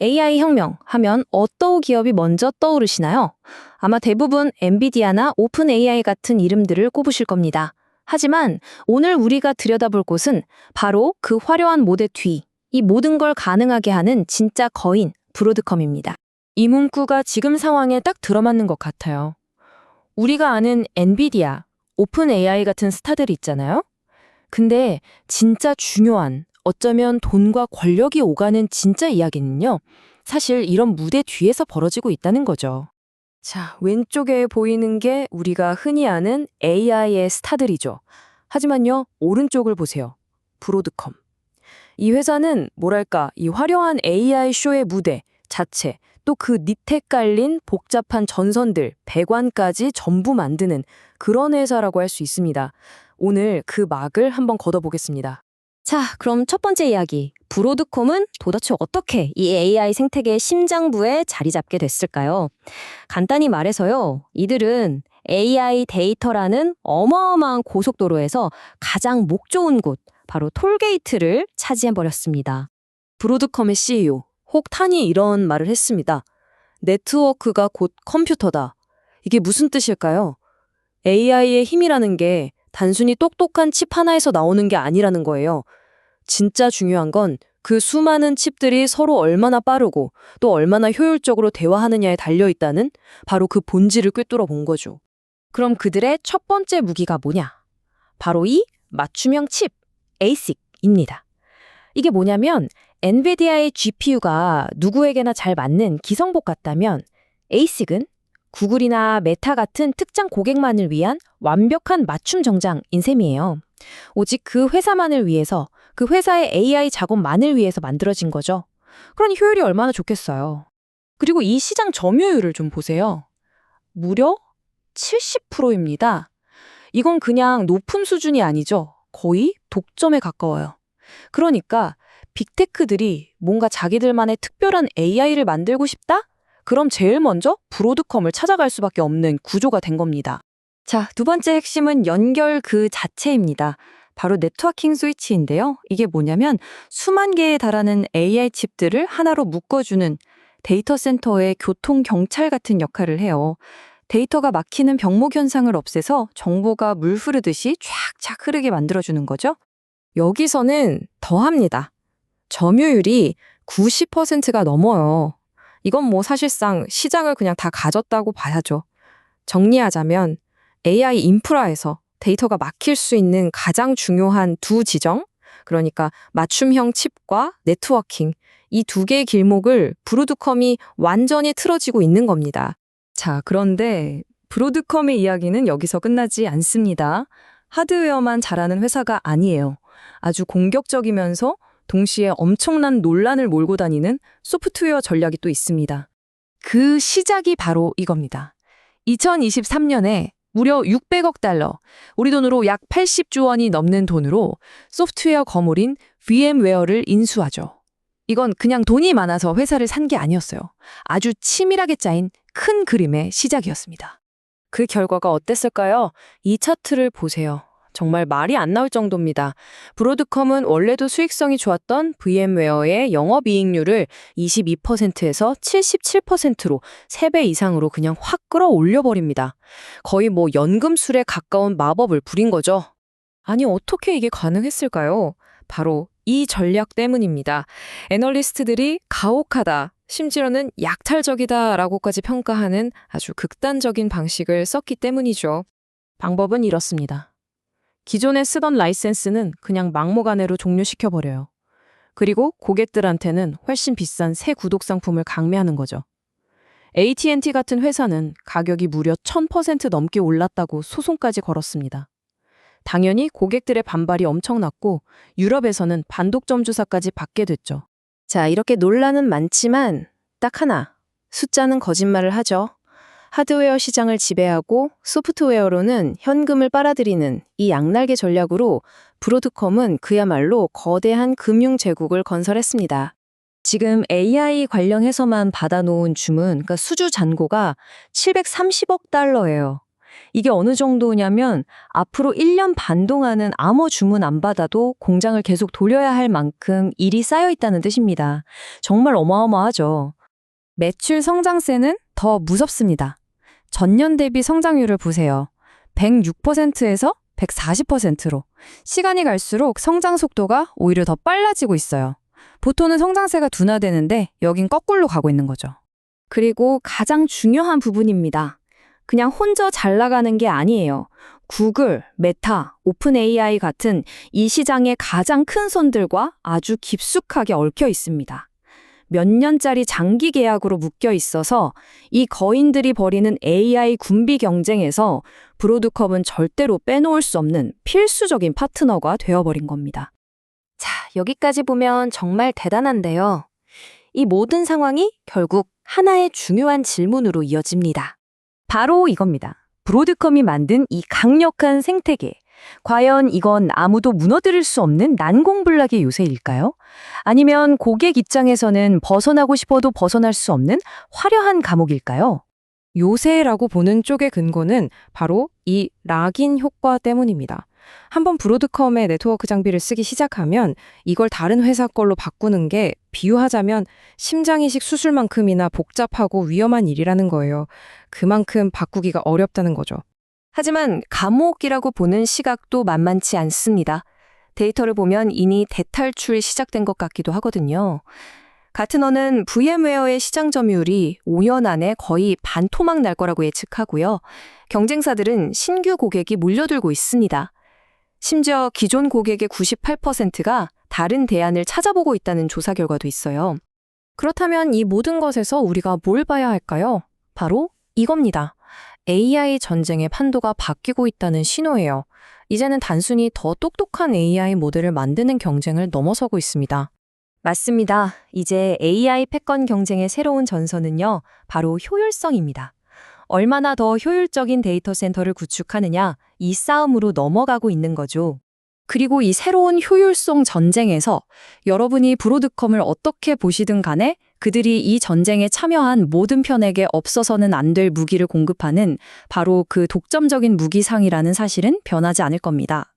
AI 혁명 하면 어떤 기업이 먼저 떠오르시나요? 아마 대부분 엔비디아나 오픈 AI 같은 이름들을 꼽으실 겁니다. 하지만 오늘 우리가 들여다볼 곳은 바로 그 화려한 모델 뒤, 이 모든 걸 가능하게 하는 진짜 거인, 브로드컴입니다. 이 문구가 지금 상황에 딱 들어맞는 것 같아요. 우리가 아는 엔비디아, 오픈 AI 같은 스타들 있잖아요? 근데 진짜 중요한, 어쩌면 돈과 권력이 오가는 진짜 이야기는요, 사실 이런 무대 뒤에서 벌어지고 있다는 거죠. 자, 왼쪽에 보이는 게 우리가 흔히 아는 AI의 스타들이죠. 하지만요, 오른쪽을 보세요. 브로드컴. 이 회사는 뭐랄까, 이 화려한 AI 쇼의 무대 자체, 또 그 밑에 깔린 복잡한 전선들, 배관까지 전부 만드는 그런 회사라고 할 수 있습니다. 오늘 그 막을 한번 걷어보겠습니다. 자, 그럼 첫 번째 이야기. 브로드콤은 도대체 어떻게 이 AI 생태계의 심장부에 자리 잡게 됐을까요? 간단히 말해서요, 이들은 AI 데이터라는 어마어마한 고속도로에서 가장 목 좋은 곳, 바로 톨게이트를 차지해버렸습니다. 브로드컴의 CEO, 혹탄이 이런 말을 했습니다. 네트워크가 곧 컴퓨터다. 이게 무슨 뜻일까요? AI의 힘이라는 게 단순히 똑똑한 칩 하나에서 나오는 게 아니라는 거예요. 진짜 중요한 건 그 수많은 칩들이 서로 얼마나 빠르고 또 얼마나 효율적으로 대화하느냐에 달려있다는 바로 그 본질을 꿰뚫어 본 거죠. 그럼 그들의 첫 번째 무기가 뭐냐? 바로 이 맞춤형 칩, ASIC입니다. 이게 뭐냐면 엔비디아의 GPU가 누구에게나 잘 맞는 기성복 같다면 ASIC은 구글이나 메타 같은 특정 고객만을 위한 완벽한 맞춤 정장인 셈이에요. 오직 그 회사만을 위해서, 그 회사의 AI 작업만을 위해서 만들어진 거죠. 그러니 효율이 얼마나 좋겠어요. 그리고 이 시장 점유율을 좀 보세요. 무려 70%입니다. 이건 그냥 높은 수준이 아니죠. 거의 독점에 가까워요. 그러니까 빅테크들이 뭔가 자기들만의 특별한 AI를 만들고 싶다? 그럼 제일 먼저 브로드컴을 찾아갈 수밖에 없는 구조가 된 겁니다. 자, 두 번째 핵심은 연결 그 자체입니다. 바로 네트워킹 스위치인데요. 이게 뭐냐면 수만 개에 달하는 AI 칩들을 하나로 묶어주는 데이터 센터의 교통 경찰 같은 역할을 해요. 데이터가 막히는 병목 현상을 없애서 정보가 물 흐르듯이 쫙쫙 흐르게 만들어주는 거죠. 여기서는 더합니다. 점유율이 90%가 넘어요. 이건 뭐 사실상 시장을 그냥 다 가졌다고 봐야죠. 정리하자면 AI 인프라에서 데이터가 막힐 수 있는 가장 중요한 두 지정, 그러니까 맞춤형 칩과 네트워킹, 이 두 개의 길목을 브로드컴이 완전히 틀어지고 있는 겁니다. 자, 그런데 브로드컴의 이야기는 여기서 끝나지 않습니다. 하드웨어만 잘하는 회사가 아니에요. 아주 공격적이면서 동시에 엄청난 논란을 몰고 다니는 소프트웨어 전략이 또 있습니다. 그 시작이 바로 이겁니다. 2023년에 무려 600억 달러, 우리 돈으로 약 80조 원이 넘는 돈으로 소프트웨어 거물인 VM웨어를 인수하죠. 이건 그냥 돈이 많아서 회사를 산 게 아니었어요. 아주 치밀하게 짜인 큰 그림의 시작이었습니다. 그 결과가 어땠을까요? 이 차트를 보세요. 정말 말이 안 나올 정도입니다. 브로드컴은 원래도 수익성이 좋았던 VM웨어의 영업이익률을 22%에서 77%로 3배 이상으로 그냥 확 끌어올려버립니다. 거의 뭐 연금술에 가까운 마법을 부린 거죠. 아니, 어떻게 이게 가능했을까요? 바로 이 전략 때문입니다. 애널리스트들이 가혹하다, 심지어는 약탈적이다라고까지 평가하는 아주 극단적인 방식을 썼기 때문이죠. 방법은 이렇습니다. 기존에 쓰던 라이센스는 그냥 막무가내로 종료시켜버려요. 그리고 고객들한테는 훨씬 비싼 새 구독 상품을 강매하는 거죠. AT&T 같은 회사는 가격이 무려 1000% 넘게 올랐다고 소송까지 걸었습니다. 당연히 고객들의 반발이 엄청났고 유럽에서는 반독점 주사까지 받게 됐죠. 자, 이렇게 논란은 많지만 딱 하나, 숫자는 거짓말을 하죠. 하드웨어 시장을 지배하고 소프트웨어로는 현금을 빨아들이는 이 양날개 전략으로 브로드컴은 그야말로 거대한 금융 제국을 건설했습니다. 지금 AI 관련해서만 받아놓은 주문, 그러니까 수주 잔고가 730억 달러예요. 이게 어느 정도냐면 앞으로 1년 반 동안은 아무 주문 안 받아도 공장을 계속 돌려야 할 만큼 일이 쌓여 있다는 뜻입니다. 정말 어마어마하죠. 매출 성장세는 더 무섭습니다. 전년 대비 성장률을 보세요. 106%에서 140%로. 시간이 갈수록 성장 속도가 오히려 더 빨라지고 있어요. 보통은 성장세가 둔화되는데 여긴 거꾸로 가고 있는 거죠. 그리고 가장 중요한 부분입니다. 그냥 혼자 잘 나가는 게 아니에요. 구글, 메타, 오픈 AI 같은 이 시장의 가장 큰 손들과 아주 깊숙하게 얽혀 있습니다. 몇 년짜리 장기 계약으로 묶여 있어서 이 거인들이 벌이는 AI 군비 경쟁에서 브로드컵은 절대로 빼놓을 수 없는 필수적인 파트너가 되어버린 겁니다. 자, 여기까지 보면 정말 대단한데요. 이 모든 상황이 결국 하나의 중요한 질문으로 이어집니다. 바로 이겁니다. 브로드컴이 만든 이 강력한 생태계. 과연 이건 아무도 무너뜨릴 수 없는 난공불락의 요새일까요? 아니면 고객 입장에서는 벗어나고 싶어도 벗어날 수 없는 화려한 감옥일까요? 요새라고 보는 쪽의 근거는 바로 이 락인 효과 때문입니다. 한번 브로드컴의 네트워크 장비를 쓰기 시작하면 이걸 다른 회사 걸로 바꾸는 게 비유하자면 심장이식 수술만큼이나 복잡하고 위험한 일이라는 거예요. 그만큼 바꾸기가 어렵다는 거죠. 하지만 감옥이라고 보는 시각도 만만치 않습니다. 데이터를 보면 이미 대탈출 시작된 것 같기도 하거든요. 가트너는 VM웨어의 시장 점유율이 5년 안에 거의 반토막 날 거라고 예측하고요. 경쟁사들은 신규 고객이 몰려들고 있습니다. 심지어 기존 고객의 98%가 다른 대안을 찾아보고 있다는 조사 결과도 있어요. 그렇다면 이 모든 것에서 우리가 뭘 봐야 할까요? 바로 이겁니다. AI 전쟁의 판도가 바뀌고 있다는 신호예요. 이제는 단순히 더 똑똑한 AI 모델을 만드는 경쟁을 넘어서고 있습니다. 맞습니다. 이제 AI 패권 경쟁의 새로운 전선은요, 바로 효율성입니다. 얼마나 더 효율적인 데이터 센터를 구축하느냐, 이 싸움으로 넘어가고 있는 거죠. 그리고 이 새로운 효율성 전쟁에서 여러분이 브로드컴을 어떻게 보시든 간에 그들이 이 전쟁에 참여한 모든 편에게 없어서는 안 될 무기를 공급하는 바로 그 독점적인 무기상이라는 사실은 변하지 않을 겁니다.